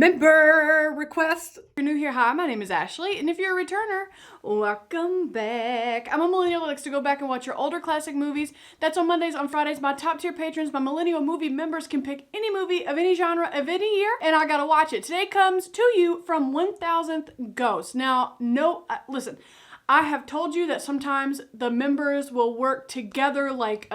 Member request. If you're new here, hi, my name is Ashley, and if you're a returner, welcome back. I'm a millennial that likes to go back and watch your older classic movies. That's on Mondays. On Fridays, my top tier patrons, my millennial movie members, can pick any movie of any genre of any year, and I gotta watch it. Today comes to you from 1000th Ghost. Now, listen, I have told you that sometimes the members will work together, like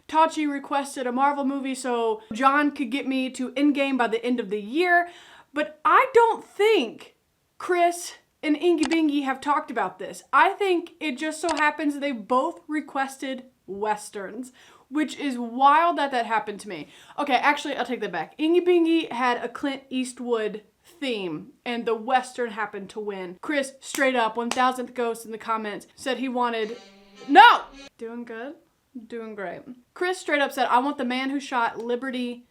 Tachi requested a Marvel movie so John could get me to Endgame by the end of the year. But I don't think Chris and Ingy Bingy have talked about this. I think it just so happens they both requested Westerns, which is wild that that happened to me. Okay, actually, I'll take that back. Ingy Bingy had a Clint Eastwood theme, and the Western happened to win. Chris, straight up, 1000th Ghost in the comments, said he wanted... No! Doing good? Doing great. Chris straight up said, I want The Man Who Shot Liberty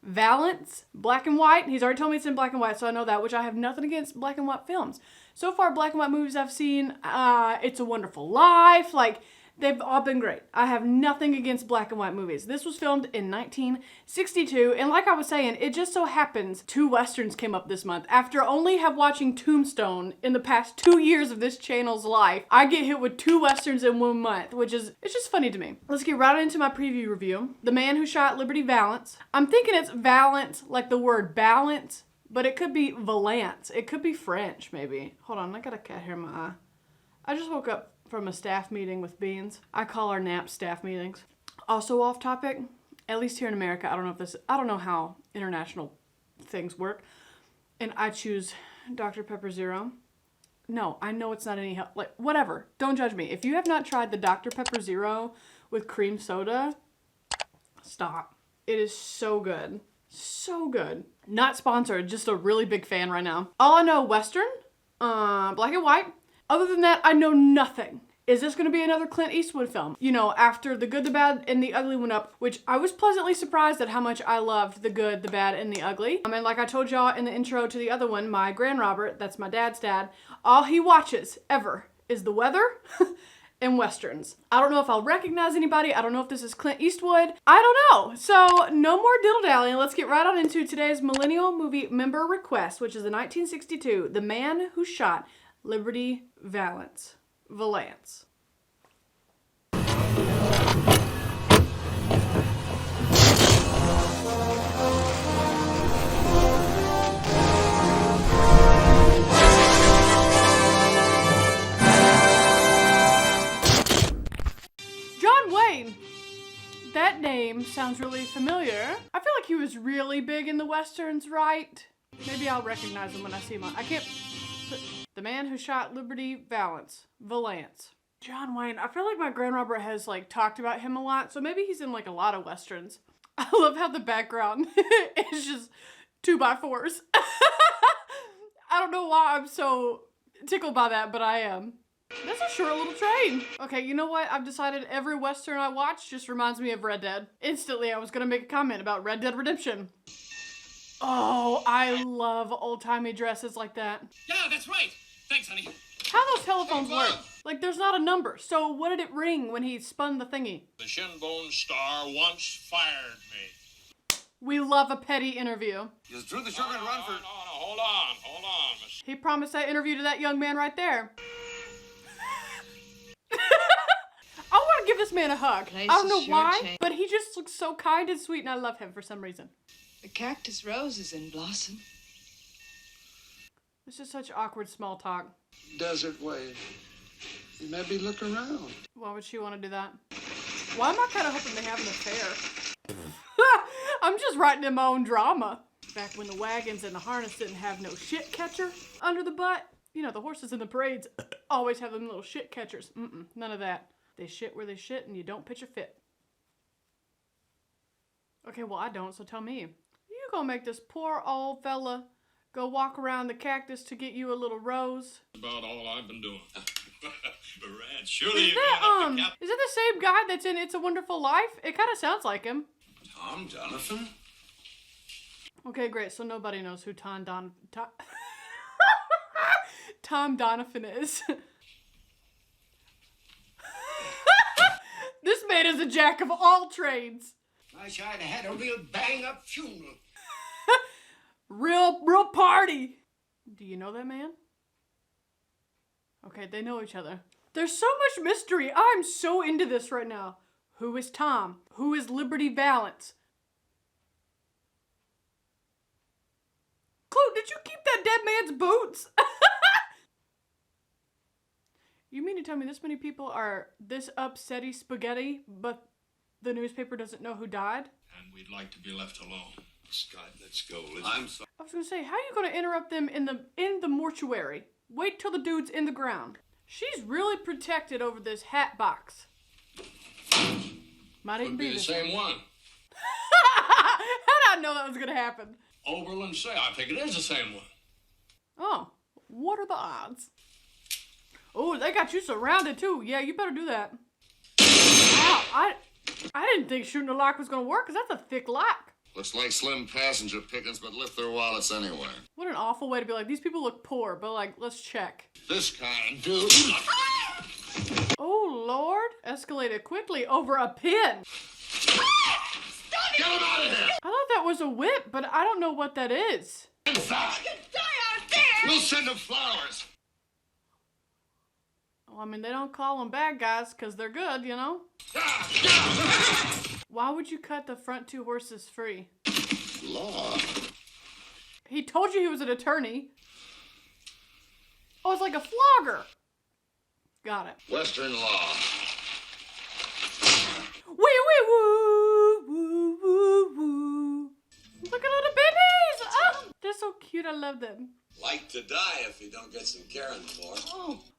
Valance, black and white. He's already told me it's in black and white, so I know that, which I have nothing against black and white films. So far, black and white movies I've seen, It's a Wonderful Life, like, they've all been great. I have nothing against black and white movies. This was filmed in 1962, and like I was saying, it just so happens 2 Westerns came up this month. After only have watching Tombstone in the past 2 years of this channel's life, I get hit with 2 Westerns in 1 month, which is, it's just funny to me. Let's get right into my preview review. The Man Who Shot Liberty Valance. I'm thinking it's Valance, like the word balance, but it could be Valance. It could be French, maybe. Hold on, I got a cat hair in my eye. I just woke up from a staff meeting with Beans. I call our naps staff meetings. Also off topic, at least here in America, I don't know how international things work, and I choose Dr. Pepper Zero. No, I know it's not any help, like, whatever, don't judge me. If you have not tried the Dr. Pepper Zero with cream soda, stop. It is so good. So good. Not sponsored, just a really big fan right now. All I know, Western, black and white. Other than that, I know nothing. Is this going to be another Clint Eastwood film? You know, after The Good, the Bad, and the Ugly went up, which I was pleasantly surprised at how much I loved The Good, the Bad, and the Ugly. And like I told y'all in the intro to the other one, my Grand Robert, that's my dad's dad, all he watches ever is the weather and Westerns. I don't know if I'll recognize anybody. I don't know if this is Clint Eastwood. I don't know. So no more diddle-dallying. Let's get right on into today's Millennial Movie Member Request, which is the 1962 The Man Who Shot Liberty Valance. John Wayne. That name sounds really familiar. I feel like he was really big in the Westerns, right? Maybe I'll recognize him when I see him. I can't... The Man Who Shot Liberty Valance. John Wayne. I feel like my Grand Robert has like talked about him a lot, so maybe he's in like a lot of Westerns. I love how the background is just 2x4s. I don't know why I'm so tickled by that, but I am. That's a short little train. Okay, you know what? I've decided every Western I watch just reminds me of Red Dead. Instantly, I was gonna make a comment about Red Dead Redemption. Oh, I love old-timey dresses like that. Yeah, that's right. Thanks, honey. How those telephones work? Like, there's not a number. So what did it ring when he spun the thingy? The Shinbone Star once fired me. We love a petty interview. You drew the sugar and run for... No, hold on. He promised that interview to that young man right there. I want to give this man a hug. I don't know why, but he just looks so kind and sweet, and I love him for some reason. The cactus rose is in blossom. This is such awkward small talk. Desert wave. You maybe look around. Why would she want to do that? Why am I kind of hoping they have an affair? I'm just writing in my own drama. Back when the wagons and the harness didn't have no shit catcher under the butt. You know, the horses in the parades always have them little shit catchers. None of that. They shit where they shit and you don't pitch a fit. Okay, well I don't, so tell me. You gonna make this poor old fella go walk around the cactus to get you a little rose? About all I've been doing. Rad, surely is that the same guy that's in It's a Wonderful Life? It kind of sounds like him. Tom Donovan? Okay, great. So nobody knows who Tom Donovan is. This man is a jack of all trades. I wish I'd had a real bang-up funeral. Real party. Do you know that man? Okay, they know each other. There's so much mystery. I'm so into this right now. Who is Tom? Who is Liberty Valance? Chloe, did you keep that dead man's boots? You mean to tell me this many people are this upsetty spaghetti, but the newspaper doesn't know who died? And we'd like to be left alone. Scott, let's go. I'm sorry. I was gonna say, how are you gonna interrupt them in the mortuary? Wait till the dude's in the ground. She's really protected over this hat box. Might even Could be be the this same one. How did I know that was gonna happen? Oberlin say, I think it is the same one. Oh, what are the odds? Oh, they got you surrounded too. Yeah, you better do that. Wow, I didn't think shooting a lock was gonna work, because that's a thick lock. Looks like slim passenger pickings, but lift their wallets anyway. What an awful way to be like, these people look poor, but like, let's check. This kind, dude. Oh, Lord. Escalated quickly over a pin. Get him out of here! I thought that was a whip, but I don't know what that is. Inside! Die out there! We'll send them flowers. Well, I mean, they don't call them bad guys because they're good, you know? Why would you cut the front two horses free? Law. He told you he was an attorney. Oh, it's like a flogger. Got it. Western law. Wee woo woo woo woo. Look at all the babies. Oh, they're so cute. I love them. Like to die if you don't get some caring for.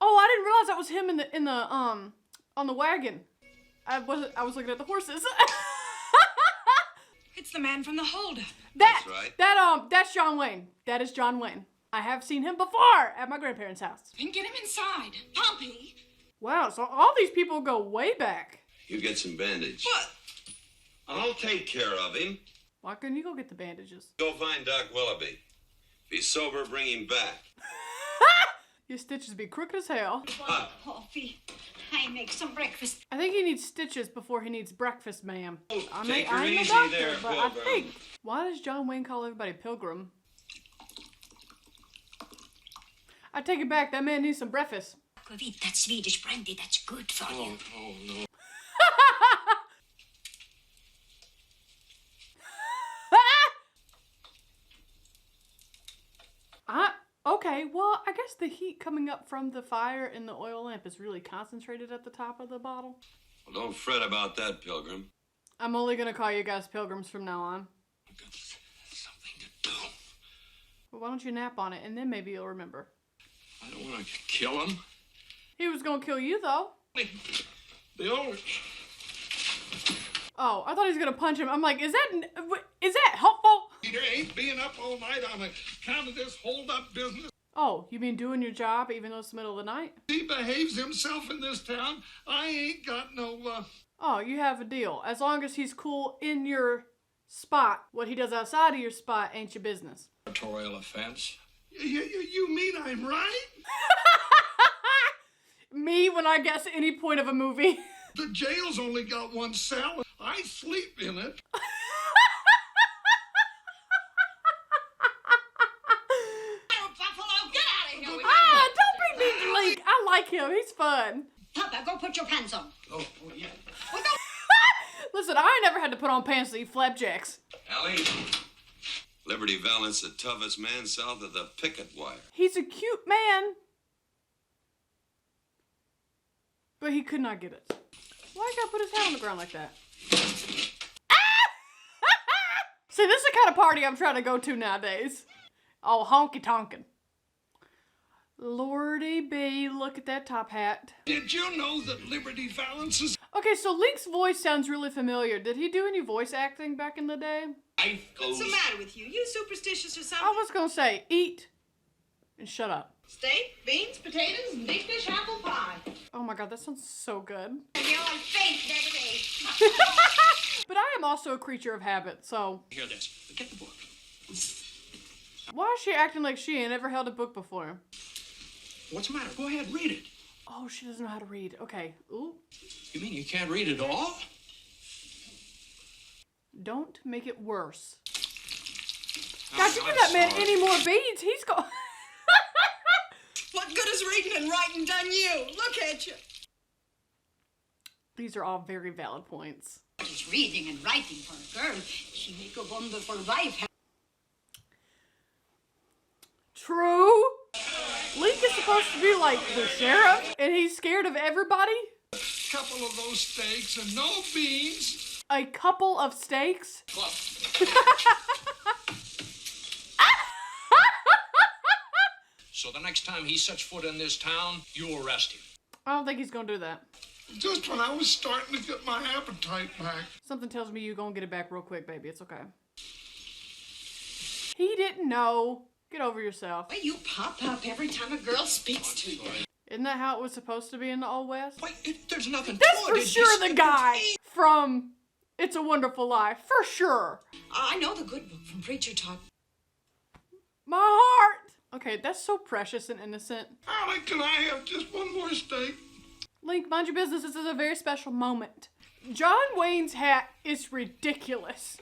Oh, I didn't realize that was him in the on the wagon. I was looking at the horses. It's the man from the holdup. That's right. That's John Wayne. That is John Wayne. I have seen him before at my grandparents' house. Then get him inside. Pompey! Wow, so all these people go way back. You get some bandage. What? I'll take care of him. Why couldn't you go get the bandages? Go find Doc Willoughby. If he's sober, bring him back. Your stitches be crooked as hell. Coffee. I make some breakfast. I think he needs stitches before he needs breakfast, ma'am. I take her ain't no easy doctor, there, but Pilgrim. I think. Why does John Wayne call everybody Pilgrim? I take it back. That man needs some breakfast. Aquavit, that Swedish brandy, that's good for you. Oh, no. Okay, well, I guess the heat coming up from the fire in the oil lamp is really concentrated at the top of the bottle. Well, don't fret about that, Pilgrim. I'm only gonna call you guys pilgrims from now on. I've got something to do. Well, why don't you nap on it, and then maybe you'll remember. I don't want to kill him. He was gonna kill you, though. The old... Oh, I thought he was gonna punch him. I'm like, is that helpful? There ain't being up all night on account of this hold-up business. Oh, you mean doing your job even though it's the middle of the night? He behaves himself in this town. I ain't got no, Oh, you have a deal. As long as he's cool in your spot, what he does outside of your spot ain't your business. Territorial offense. You mean I'm right? Me when I guess any point of a movie. The jail's only got one cell. I sleep in it. Buffalo, get out of here! Don't be mean to Link. I like him. He's fun. Papa, go put your pants on. Oh, yeah. Listen, I ain't never had to put on pants to eat flapjacks. Allie, Liberty Valance, the toughest man south of the picket wire. He's a cute man. But he could not get it. Why you gotta put his head on the ground like that? See, this is the kind of party I'm trying to go to nowadays. Oh, honky tonkin'. Lordy be, look at that top hat. Did you know that Liberty Valance is... Okay, so Link's voice sounds really familiar. Did he do any voice acting back in the day? What's the matter with you? You superstitious or I something? was gonna say, eat and shut up. Steak, beans, potatoes, and deep dish apple pie. Oh my god, that sounds so good. And you're on faith every day. But I am also a creature of habit, so... Hear this. Get the book. Why is she acting like she ain't ever held a book before? What's the matter? Go ahead, read it. Oh, she doesn't know how to read. Okay. Ooh. You mean you can't read it all? Don't make it worse. God, you give that man any more beans, he's going. What good has reading and writing done you? Look at you. These are all very valid points. He's reading and writing for a girl. She make a wonderful wife. True. Link is supposed to be like the sheriff, and he's scared of everybody. Couple of those steaks and no beans. A couple of steaks. So the next time he sets foot in this town, you arrest him. I don't think he's gonna do that. Just when I was starting to get my appetite back. Something tells me you're gonna get it back real quick, baby. It's okay. He didn't know. Get over yourself. Well, you pop up every time a girl speaks to you. Isn't that how it was supposed to be in the Old West? Wait, there's nothing That's to for it. sure the guy from It's a Wonderful Life. For sure. I know the good book from Preacher Talk. My heart. Okay, that's so precious and innocent. Allie, can I have just one more steak? Link, mind your business. This is a very special moment. John Wayne's hat is ridiculous.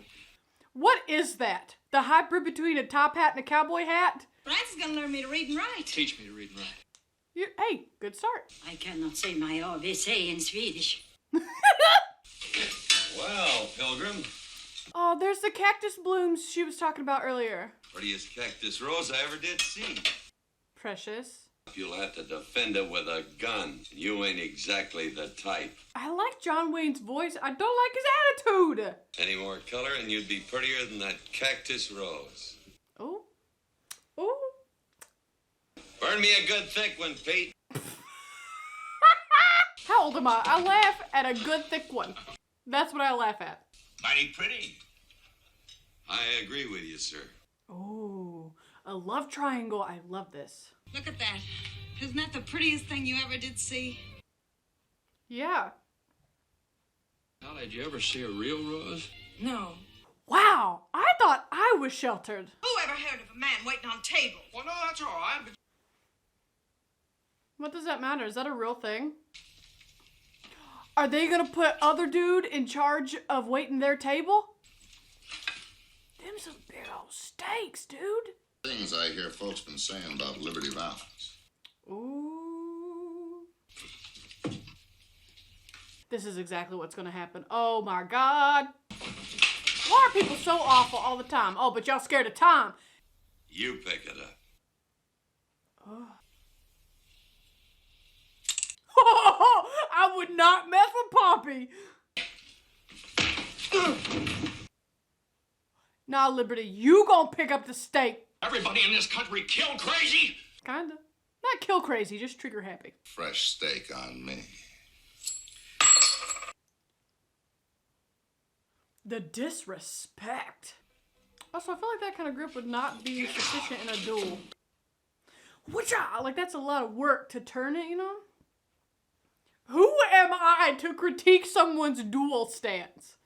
What is that? The hybrid between a top hat and a cowboy hat? Francis is gonna learn me to read and write. Teach me to read and write. Hey, good start. I cannot say my ABC in Swedish. Well, Pilgrim, Oh, there's the cactus blooms she was talking about earlier. prettiest cactus rose I ever did see. Precious. You'll have to defend it with a gun. You ain't exactly the type. I like John Wayne's voice. I don't like his attitude. Any more color and you'd be prettier than that cactus rose. Oh. Oh. Burn me a good thick one, Pete. How old am I? I laugh at a good thick one. That's what I laugh at. Mighty pretty. I agree with you, sir. Oh, a love triangle. I love this. Look at that. Isn't that the prettiest thing you ever did see? Yeah. Now, did you ever see a real rose? No. Wow, I thought I was sheltered. Who ever heard of a man waiting on table? Well, no, that's all right. But What does that matter? Is that a real thing? Are they gonna put other dude in charge of waiting their table? Them some big old steaks, dude. Things I hear folks been saying about Liberty Valance. Ooh. This is exactly what's gonna happen. Oh my god. Why are people so awful all the time? Oh, but y'all scared of time. You pick it up. Oh, I would not mess with Poppy. Nah, Liberty, you gonna pick up the steak. everybody in this country killed crazy. Kinda. Not kill crazy, just trigger happy. Fresh steak on me. The disrespect. Also, I feel like that kind of grip would not be sufficient in a duel. Whatcha? Like, that's a lot of work to turn it, you know? Who am I to critique someone's duel stance?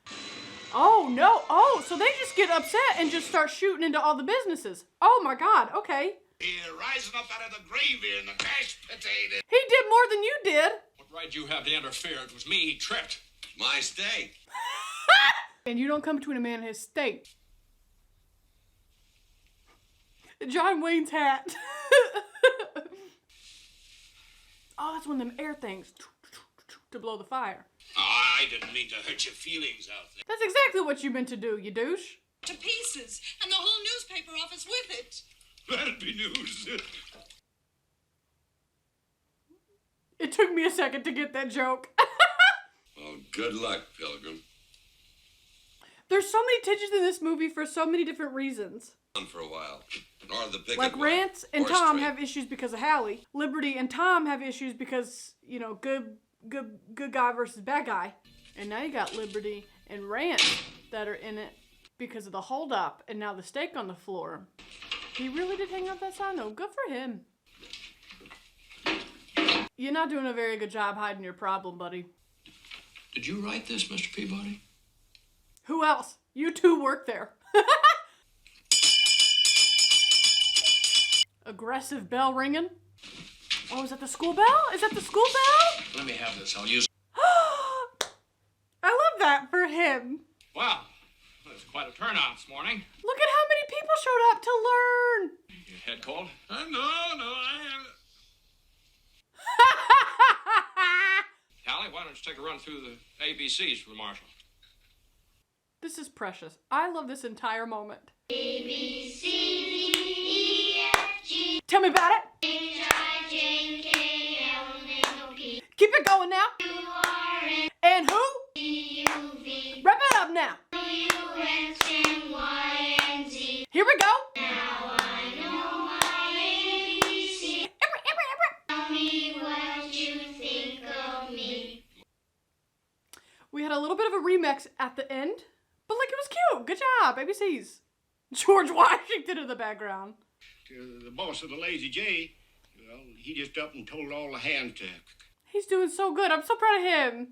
Oh, no. Oh, so they just get upset and just start shooting into all the businesses. Oh, my God. Okay. Here, rising up out of the grave here in the mashed potato. He did more than you did. What right you have to interfere? It was me. He tripped. My steak. And you don't come between a man and his steak. John Wayne's hat. Oh, that's one of them air things to blow the fire. I didn't mean to hurt your feelings out there. That's exactly what you meant to do, you douche. To pieces, and the whole newspaper office with it. That'd be news. It took me a second to get that joke. Well, good luck, Pilgrim. There's so many tensions in this movie for so many different reasons. On for a while. Nor the picket Like line, Rance and or Tom straight. have issues because of Hallie. Liberty and Tom have issues because, you know, good guy versus bad guy. And now you got Liberty and Rance that are in it because of the holdup and now the steak on the floor. He really did hang up that sign though. Good for him. You're not doing a very good job hiding your problem, buddy. Did you write this, Mr. Peabody? Who else? You two work there. Aggressive bell ringing. Oh, is that the school bell? Is that the school bell? Let me have this. I'll use. I love that for him. Wow. If Quite a turnout this morning. Look at how many people showed up to learn. Your head cold? No, I haven't. Callie, why don't you take a run through the ABCs for the marshal? This is precious. I love this entire moment. A, B, C, D, E, F, G, Tell me about it. H, I, J, K, L, M, N, O, P, Keep it going now. Q, R, S, And who? T, U, V, Wrap it up now. W, X, and Y, and Z. Here we go. Now I know my ABC. Tell me what you think of me. We had a little bit of a remix at the end, but like it was cute. Good job, ABCs. George Washington in the background. The boss of the Lazy J, well, he just up and told all the hands to He's doing so good. I'm so proud of him.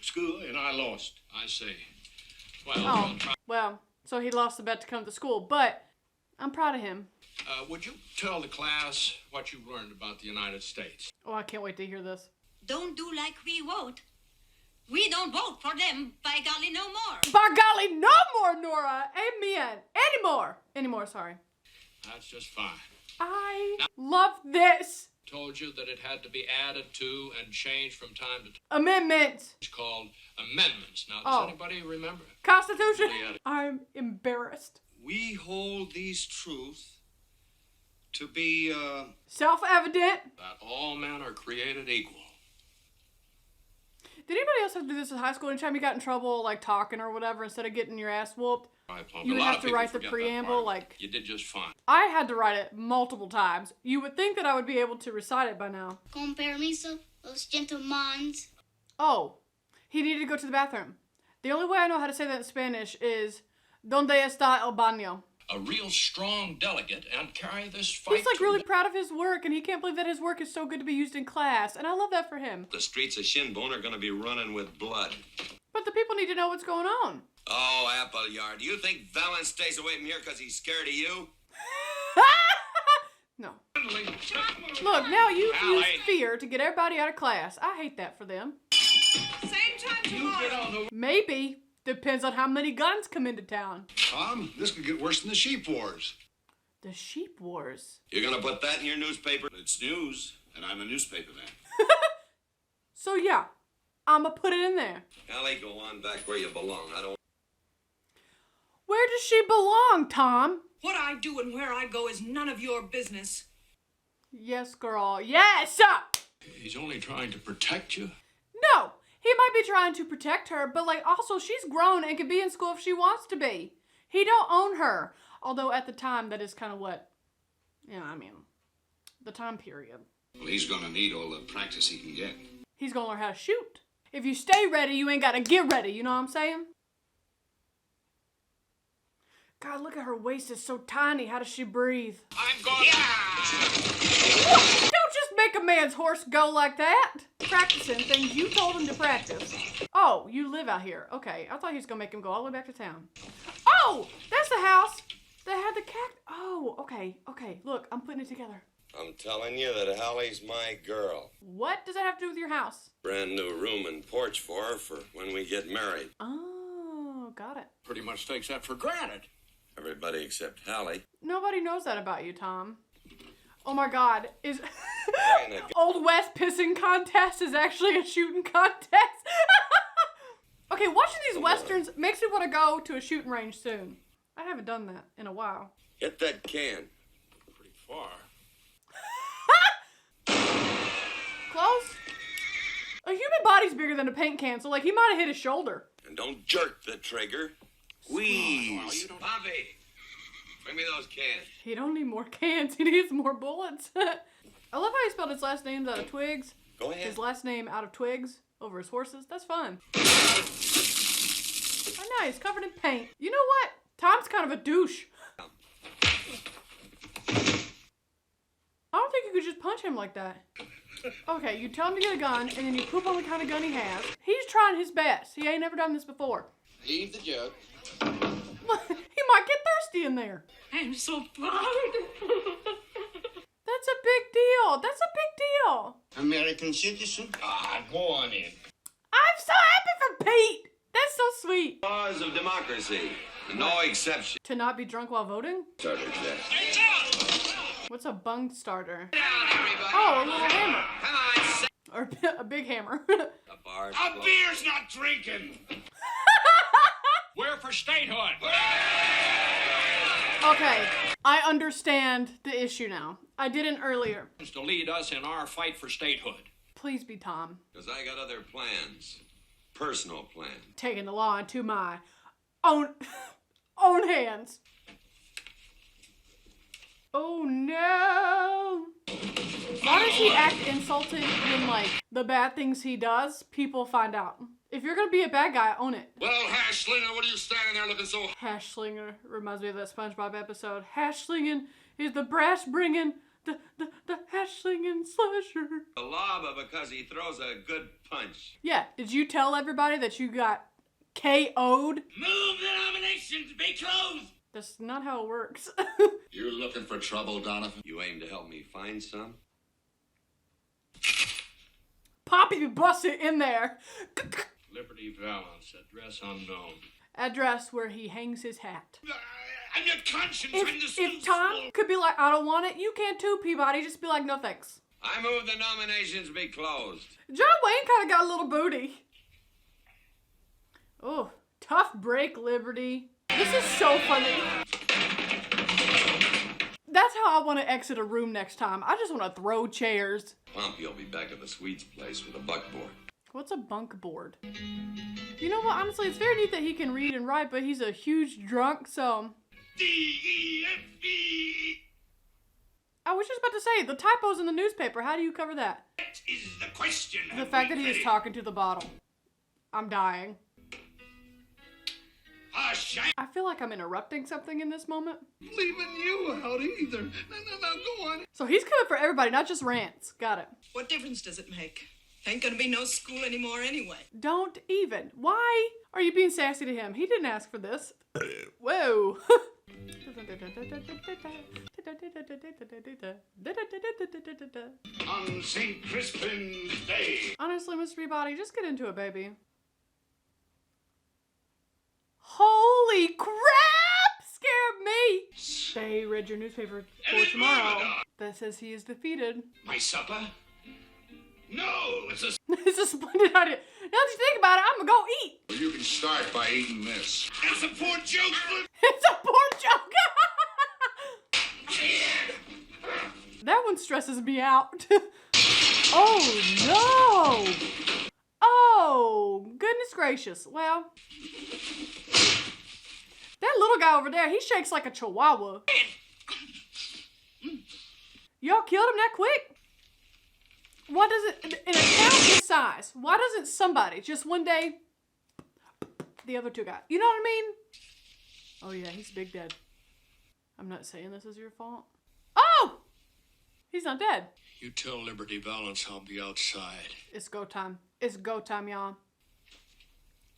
school, and I lost. I see. Well, Oh, well, so he lost the bet to come to school, but I'm proud of him. would you tell the class what you learned about the United States? Oh, I can't wait to hear this. Don't do like we vote. We don't vote for them, by golly, no more. By golly, no more, Nora. Amen. Anymore, sorry. That's just fine. I love this. Told you that it had to be added to and changed from time to time. Amendment. It's called amendments. Now, Oh. does anybody remember? Constitution. Yeah. I'm embarrassed. We hold these truths to be, Self-evident. That all men are created equal. Did anybody else have to do this in high school? Anytime you got in trouble, like talking or whatever, instead of getting your ass whooped, you would have to write the preamble, like... You did just fine. I had to write it multiple times. You would think that I would be able to recite it by now. Con permiso, los gentlemen. Oh, he needed to go to the bathroom. The only way I know how to say that in Spanish is ¿Dónde está el baño? A real strong delegate and carry this fight. He's like to really the- proud of his work, and he can't believe that his work is so good to be used in class, and I love that for him. the streets of Shinbone are gonna be running with blood. But the people need to know what's going on. Oh, Appleyard, do you think Valance stays away from here because he's scared of you? No. Look, now you've Allie. used fear to get everybody out of class. I hate that for them. Same time tomorrow. Maybe. Depends on how many guns come into town. Tom, this could get worse than the sheep wars. The sheep wars. You're gonna put that in your newspaper? It's news, and I'm a newspaper man. So yeah, I'ma put it in there. Allie, go on back where you belong. I don't... Where does she belong, Tom? What I do and where I go is none of your business. Yes, girl. Yes! He's only trying to protect you. No! He might be trying to protect her, but like also she's grown and can be in school if she wants to be. He don't own her. Although at the time that is kind of what, the time period. Well, he's gonna need all the practice he can get. He's gonna learn how to shoot. If you stay ready, you ain't gotta get ready, you know what I'm saying? God, look at her waist, it's so tiny. How does she breathe? I'm going. Don't just make a man's horse go like that. Practicing things you told him to practice. Oh, you live out here. Okay, I thought he was gonna make him go all the way back to town. Oh, that's the house that had the cat. Oh, okay. Look, I'm putting it together. I'm telling you that Hallie's my girl. What does that have to do with your house? Brand new room and porch for her for when we get married. Oh, got it. Pretty much takes that for granted. Everybody except Hallie. Nobody knows that about you, Tom. Oh my God, is Kinda. Old West pissing contest is actually a shooting contest? Okay, watching these westerns makes me want to go to a shooting range soon. I haven't done that in a while. Get that can. Pretty far. Close? A human body's bigger than a paint can, so like he might have hit his shoulder. And don't jerk the trigger. Squeeze. you don't- Bobby, bring me those cans. He don't need more cans, he needs more bullets. I love how he spelled his last name out of twigs. Go ahead. His last name out of twigs over his horses. That's fun. Oh, nice, covered in paint. You know what? Tom's kind of a douche. I don't think you could just punch him like that. Okay, you tell him to get a gun, and then you poop on the kind of gun he has. He's trying his best. He ain't never done this before. Leave the jug. He might get thirsty in there. I'm so proud. That's a big deal. That's a big deal. American citizen. Ah, go on in. I'm so happy for Pete. That's so sweet. Laws of democracy. No exception. To not be drunk while voting? Starter Jack. What's a bung starter? Oh, a little hammer. Come on, Or a big hammer. the bar's A closed. beer's not drinking. We're for statehood. Okay, I understand the issue now. I didn't earlier. To lead us in our fight for statehood. Please be Tom. Because I got other plans. Personal plans. Taking the law into my own hands. Oh no. Why does he act insulted when, like, the bad things he does, people find out? If you're gonna be a bad guy, own it. Well, Hash Slinger, what are you standing there looking so... Hash slinger reminds me of that SpongeBob episode. Hash slinging is the brass bringing, the hash slinging slasher. The law, but because he throws a good punch. Yeah, did you tell everybody that you got KO'd? Move the nominations be closed. That's not how it works. You looking for trouble, Donovan? You aim to help me find some? Poppy bust it in there. Liberty Valance, address unknown. Address where he hangs his hat. I'm your conscience. I'm the If snooze Tom ball. could be like, I don't want it, you can too, Peabody. Just be like, no thanks. I move the nominations be closed. John Wayne kind of got a little booty. Oh, tough break, Liberty. This is so funny. That's how I want to exit a room next time. I just want to throw chairs. Pompey will be back at the Swedes' place with a buckboard. What's a bunk board? You know what? Honestly, it's very neat that he can read and write, but he's a huge drunk, so... D-E-F-E. I was just about to say, the typos in the newspaper, how do you cover that? That is the question. The fact that he is talking to the bottle. I'm dying. I feel like I'm interrupting something in this moment. Leaving you out either. No, go on. So he's coming for everybody, not just rants. Got it. What difference does it make? Ain't gonna be no school anymore anyway. Don't even. Why are you being sassy to him? He didn't ask for this. Whoa. On St. Crispin's Day. Honestly, Mr. Peabody, just get into it, baby. Holy crap! Scared me! They read your newspaper for tomorrow that says he is defeated. My supper? No, it's a... It's a splendid idea. Now that you think about it, I'm gonna go eat. Well, you can start by eating this. It's a poor joke, but... It's a poor joke. That one stresses me out. Oh no! Oh, goodness gracious. Well, that little guy over there, he shakes like a chihuahua. Y'all killed him that quick? Why does it, in a town this size, why doesn't somebody just one day, the other two guys, you know what I mean? Oh yeah, he's big dead. I'm not saying this is your fault. Oh! He's not dead. You tell Liberty Valance I'll be outside. It's go time. It's go time, y'all.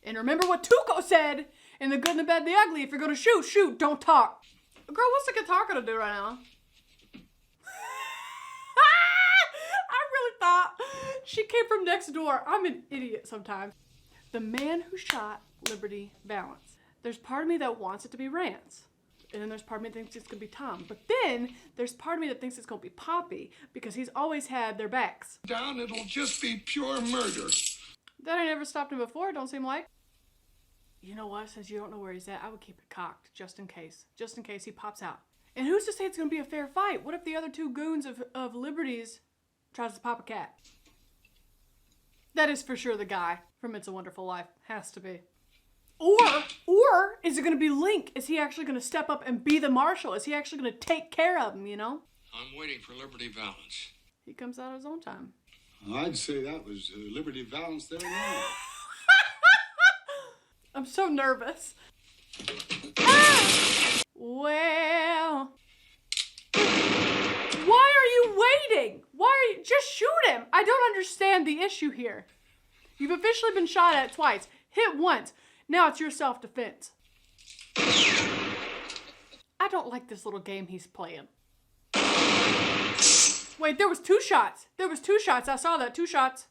And remember what Tuco said in The Good and the Bad and the Ugly. If you're gonna shoot, shoot, don't talk. Girl, what's the guitar gonna do right now? I really thought she came from next door. I'm an idiot sometimes. The man who shot Liberty Valance. There's part of me that wants it to be Rance. And then there's part of me that thinks it's gonna be Tom. But then there's part of me that thinks it's gonna be Poppy because he's always had their backs. Down, it'll just be pure murder. That I never stopped him before, don't seem like. You know what? Since you don't know where he's at, I would keep it cocked just in case. Just in case he pops out. And who's to say it's gonna be a fair fight? What if the other two goons of Liberty's tries to pop a cat? That is for sure the guy from It's a Wonderful Life. Has to be. Or is it going to be Link? Is he actually going to step up and be the marshal? Is he actually going to take care of him, you know? I'm waiting for Liberty Valance. He comes out at his own time. I'd say that was Liberty Valance there now. I'm so nervous. Ah! Well. Why are you waiting? Why are you... Just shoot him. I don't understand the issue here. You've officially been shot at twice. Hit once. Now it's your self-defense. I don't like this little game he's playing. Wait, there was two shots. There was two shots. I saw that. Two shots.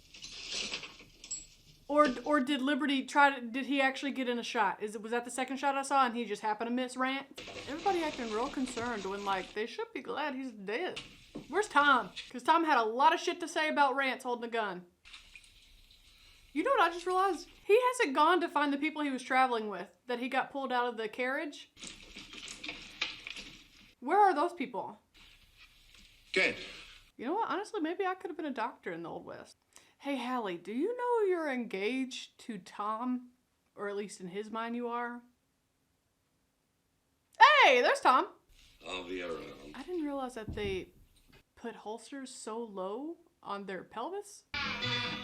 Or did Liberty did he actually get in a shot? Was that the second shot I saw and he just happened to miss Rance? Everybody acting real concerned when, like, they should be glad he's dead. Where's Tom? Because Tom had a lot of shit to say about Rance holding a gun. You know what I just realized? He hasn't gone to find the people he was traveling with that he got pulled out of the carriage. Where are those people? Dead. You know what? Honestly, maybe I could have been a doctor in the Old West. Hey, Hallie, do you know you're engaged to Tom? Or at least in his mind you are? Hey, there's Tom. I'll be around. I didn't realize that they put holsters so low on their pelvis.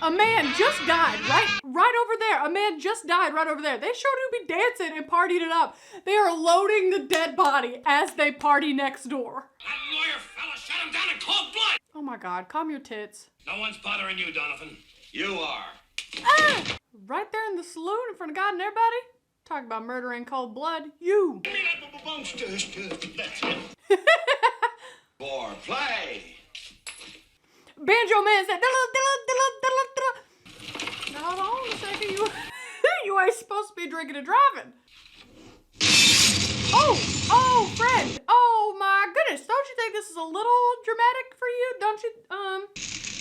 A man just died right over there. A man just died right over there. They showed him be dancing and partied it up. They are loading the dead body as they party next door. That lawyer fella shot him down in cold blood. Oh my God, calm your tits. No one's bothering you, Donovan. You are. Ah! Right there in the saloon in front of God and everybody. Talk about murder in cold blood. You. Give me that bumster. That's it. For play. Banjo man said, now hold on a second, you ain't supposed to be drinking and driving. Oh, friend. Oh my goodness. Don't you think this is a little dramatic for you? Don't you,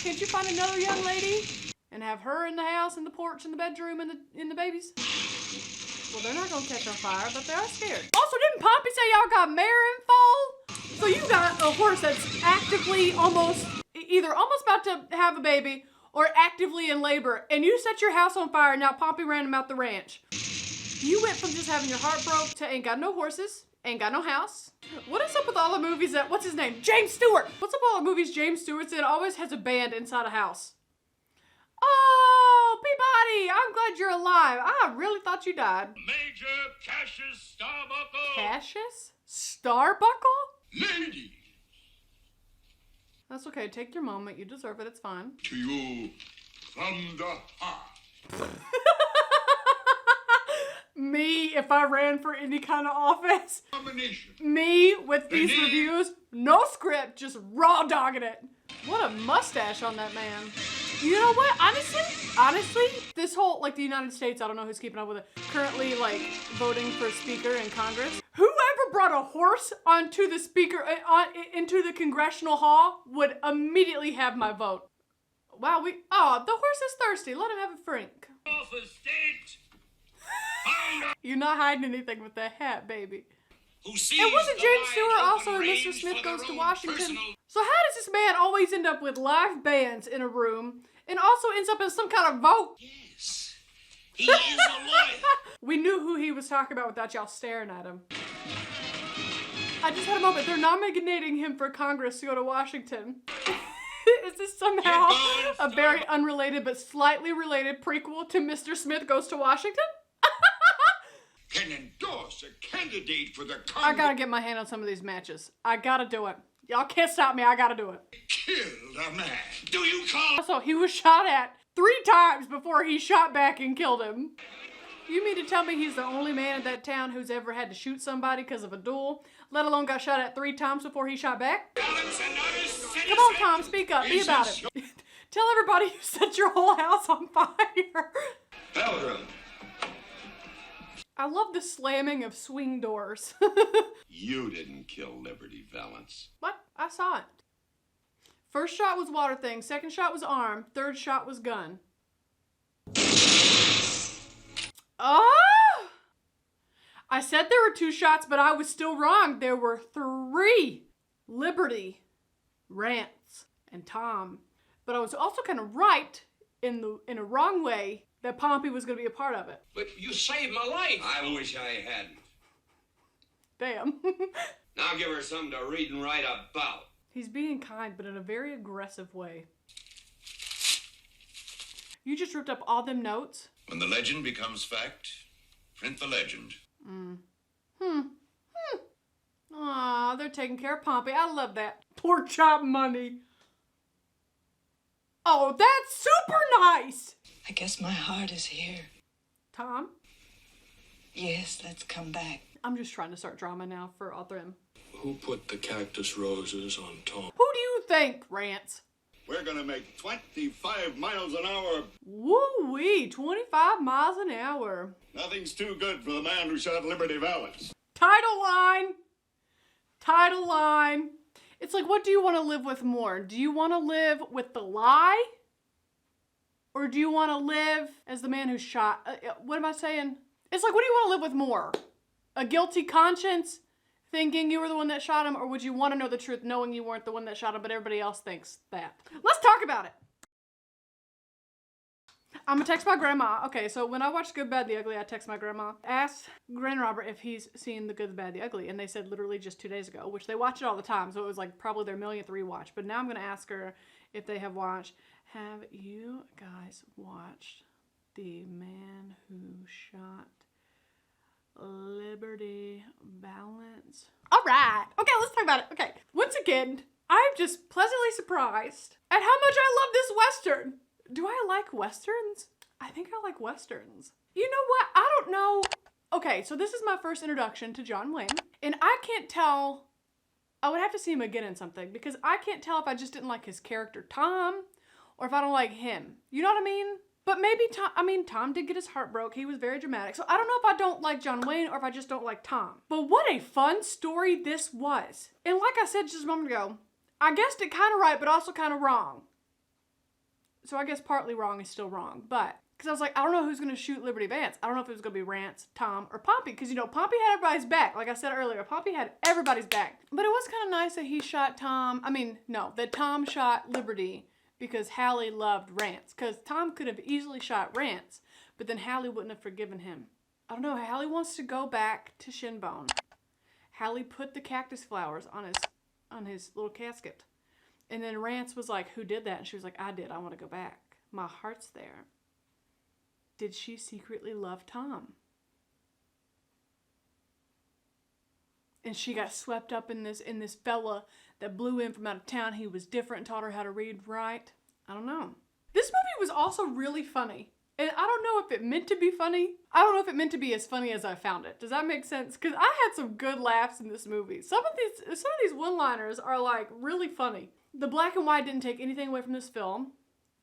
can't you find another young lady and have her in the house, in the porch, in the bedroom, in the babies? Well, they're not gonna catch on fire, but they are scared. Also, didn't Poppy say y'all got mare in fall? So you got a horse that's actively either almost about to have a baby or actively in labor, and you set your house on fire and now Poppy ran him out the ranch. You went from just having your heart broke to ain't got no horses, ain't got no house. What is up with all the movies that, what's his name? James Stewart! What's up with all the movies James Stewart's in? Always has a band inside a house. Oh, Peabody, I'm glad you're alive. I really thought you died. Major Cassius Starbuckle. Cassius? Starbuckle? Lady. That's okay, take your moment. You deserve it, it's fine. To you from the heart. Me, if I ran for any kind of office. Nomination. Me, with these reviews. No script, just raw dogging it. What a mustache on that man. You know what? Honestly, this whole, like, the United States, I don't know who's keeping up with it, currently, like, voting for speaker in Congress. Whoever brought a horse onto the speaker, into the congressional hall would immediately have my vote. Wow, the horse is thirsty. Let him have a drink. You're not hiding anything with that hat, baby. It wasn't James Stewart also in Mr. Smith Goes to Washington? So how does this man always end up with live bands in a room and also ends up in some kind of vote? Yes. He is a lawyer. We knew who he was talking about without y'all staring at him. I just had a moment. They're nominating him for Congress to go to Washington. Is this somehow a very unrelated but slightly related prequel to Mr. Smith Goes to Washington? Can endorse a candidate for the Congress. I gotta get my hand on some of these matches. I gotta do it. Y'all can't stop me. I gotta do it. Killed a man. Do you call? Also, he was shot at 3 times before he shot back and killed him. You mean to tell me he's the only man in that town who's ever had to shoot somebody because of a duel, let alone got shot at 3 times before he shot back? Come on, Tom, speak up. Be about it. Tell everybody you set your whole house on fire. Pilgrim. I love the slamming of swing doors. You didn't kill Liberty Valance. What? I saw it. First shot was water thing, second shot was arm, third shot was gun. Oh! I said there were 2 shots, but I was still wrong. There were 3. Liberty, Rance, and Tom. But I was also kind of right in a wrong way that Pompey was going to be a part of it. But you saved my life. I wish I hadn't. Damn. Now give her something to read and write about. He's being kind, but in a very aggressive way. You just ripped up all them notes? When the legend becomes fact, print the legend. Aw, they're taking care of Pompey. I love that. Pork chop money. Oh, that's super nice. I guess my heart is here. Tom? Yes, let's come back. I'm just trying to start drama now for all them. Who put the cactus roses on Tom? Who do you think, Rance? We're gonna make 25 miles an hour. Woo-wee, 25 miles an hour. Nothing's too good for the man who shot Liberty Valance. Title line. Title line. It's like, what do you want to live with more? Do you want to live with the lie? Or do you want to live as the man who shot? What am I saying? It's like, what do you want to live with more? A guilty conscience thinking you were the one that shot him? Or would you want to know the truth knowing you weren't the one that shot him, but everybody else thinks that? Let's talk about it. I'm gonna text my grandma. Okay, so when I watched Good, Bad, the Ugly, I text my grandma. Asked Grand Robert if he's seen The Good, the Bad, the Ugly, and they said literally just 2 days ago, which they watch it all the time, so it was like probably their millionth rewatch. But now I'm gonna ask her if they have watched. Have you guys watched The Man Who Shot Liberty Valance? All right. Okay, let's talk about it. Okay, once again, I'm just pleasantly surprised at how much I love this Western. Do I like Westerns? I think I like Westerns. You know what? I don't know. Okay, so this is my first introduction to John Wayne, and I can't tell. I would have to see him again in something, because I can't tell if I just didn't like his character Tom, or if I don't like him. You know what I mean? But maybe Tom did get his heart broke. He was very dramatic. So I don't know if I don't like John Wayne or if I just don't like Tom. But what a fun story this was. And like I said just a moment ago, I guessed it kind of right, but also kind of wrong. So I guess partly wrong is still wrong. But, because I was like, I don't know who's going to shoot Liberty Valance. I don't know if it was going to be Rance, Tom, or Pompey. Because, you know, Pompey had everybody's back. Like I said earlier, Pompey had everybody's back. But it was kind of nice that he shot Tom. That Tom shot Liberty because Hallie loved Rance. Because Tom could have easily shot Rance, but then Hallie wouldn't have forgiven him. I don't know. Hallie wants to go back to Shinbone. Hallie put the cactus flowers on his little casket. And then Rance was like, who did that? And she was like, I did. I want to go back. My heart's there. Did she secretly love Tom? And she got swept up in this fella that blew in from out of town. He was different and taught her how to read and write. I don't know. This movie was also really funny. And I don't know if it meant to be funny. I don't know if it meant to be as funny as I found it. Does that make sense? Because I had some good laughs in this movie. Some of these one-liners are like really funny. The black and white didn't take anything away from this film.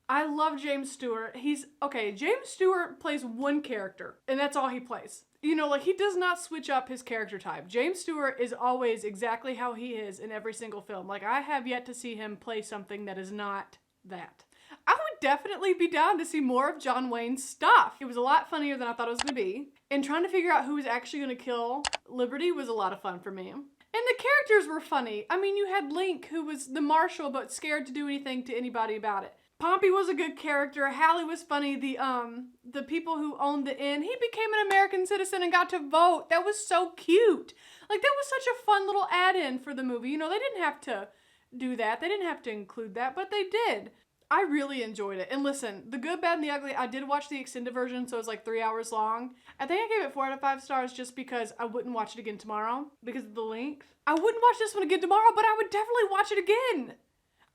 I love James Stewart. James Stewart plays one character, and that's all he plays. You know, like, he does not switch up his character type. James Stewart is always exactly how he is in every single film. Like, I have yet to see him play something that is not that. I would definitely be down to see more of John Wayne's stuff. It was a lot funnier than I thought it was going to be. And trying to figure out who was actually going to kill Liberty was a lot of fun for me. And the characters were funny. I mean, you had Link, who was the marshal, but scared to do anything to anybody about it. Pompey was a good character. Hallie was funny. The people who owned the inn, he became an American citizen and got to vote. That was so cute. Like, that was such a fun little add-in for the movie. You know, they didn't have to do that. They didn't have to include that, but they did. I really enjoyed it. And listen, The Good, Bad, and the Ugly, I did watch the extended version, so it was like 3 hours long. I think I gave it 4 out of 5 stars just because I wouldn't watch it again tomorrow because of the length. I wouldn't watch this one again tomorrow, but I would definitely watch it again.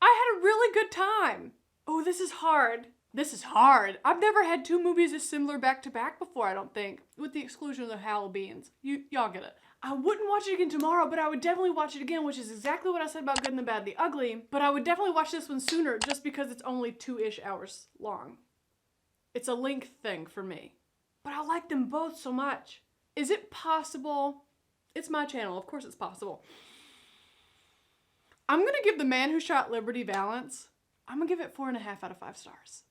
I had a really good time. Oh, this is hard. This is hard. I've never had 2 movies as similar back to back before, I don't think, with the exclusion of the Halloweens. Y'all get it. I wouldn't watch it again tomorrow, but I would definitely watch it again, which is exactly what I said about Good and the Bad, the Ugly. But I would definitely watch this one sooner just because it's only 2-ish hours long. It's a length thing for me. But I like them both so much. Is it possible? It's my channel. Of course it's possible. I'm going to give The Man Who Shot Liberty Valance, I'm going to give it 4.5 out of 5 stars.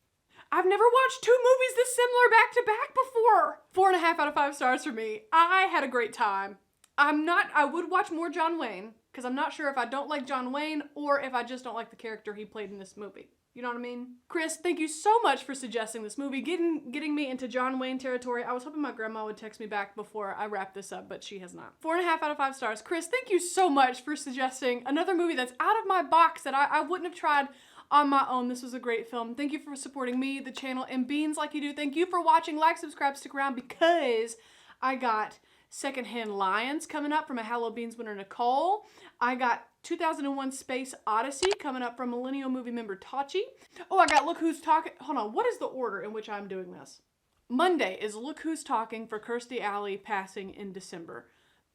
I've never watched 2 movies this similar back to back before. 4.5 out of 5 stars for me. I had a great time. I would watch more John Wayne, because I'm not sure if I don't like John Wayne or if I just don't like the character he played in this movie. You know what I mean? Chris, thank you so much for suggesting this movie, getting me into John Wayne territory. I was hoping my grandma would text me back before I wrap this up, but she has not. 4.5 out of 5 stars. Chris, thank you so much for suggesting another movie that's out of my box that I wouldn't have tried on my own. This was a great film. Thank you for supporting me, the channel, and Beans like you do. Thank you for watching. Like, subscribe, stick around, because I got Secondhand Lions coming up from a Halloween's winner, Nicole. I got 2001 Space Odyssey coming up from Millennial Movie member Tachi. Oh, I got Look Who's Talking. Hold on, what is the order in which I'm doing this? Monday is Look Who's Talking for Kirstie Alley passing in December.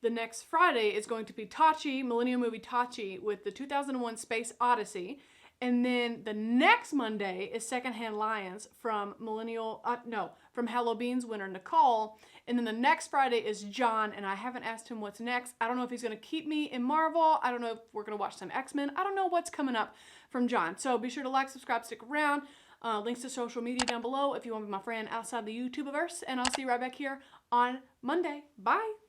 The next Friday is going to be Tachi, Millennial Movie Tachi, with the 2001 Space Odyssey. And then the next Monday is Secondhand Lions from from Hello Beans winner Nicole. And then the next Friday is John, and I haven't asked him what's next. I don't know if he's going to keep me in Marvel. I don't know if we're going to watch some X-Men. I don't know what's coming up from John. So be sure to like, subscribe, stick around. Links to social media down below if you want to be my friend outside the YouTubeverse. And I'll see you right back here on Monday. Bye.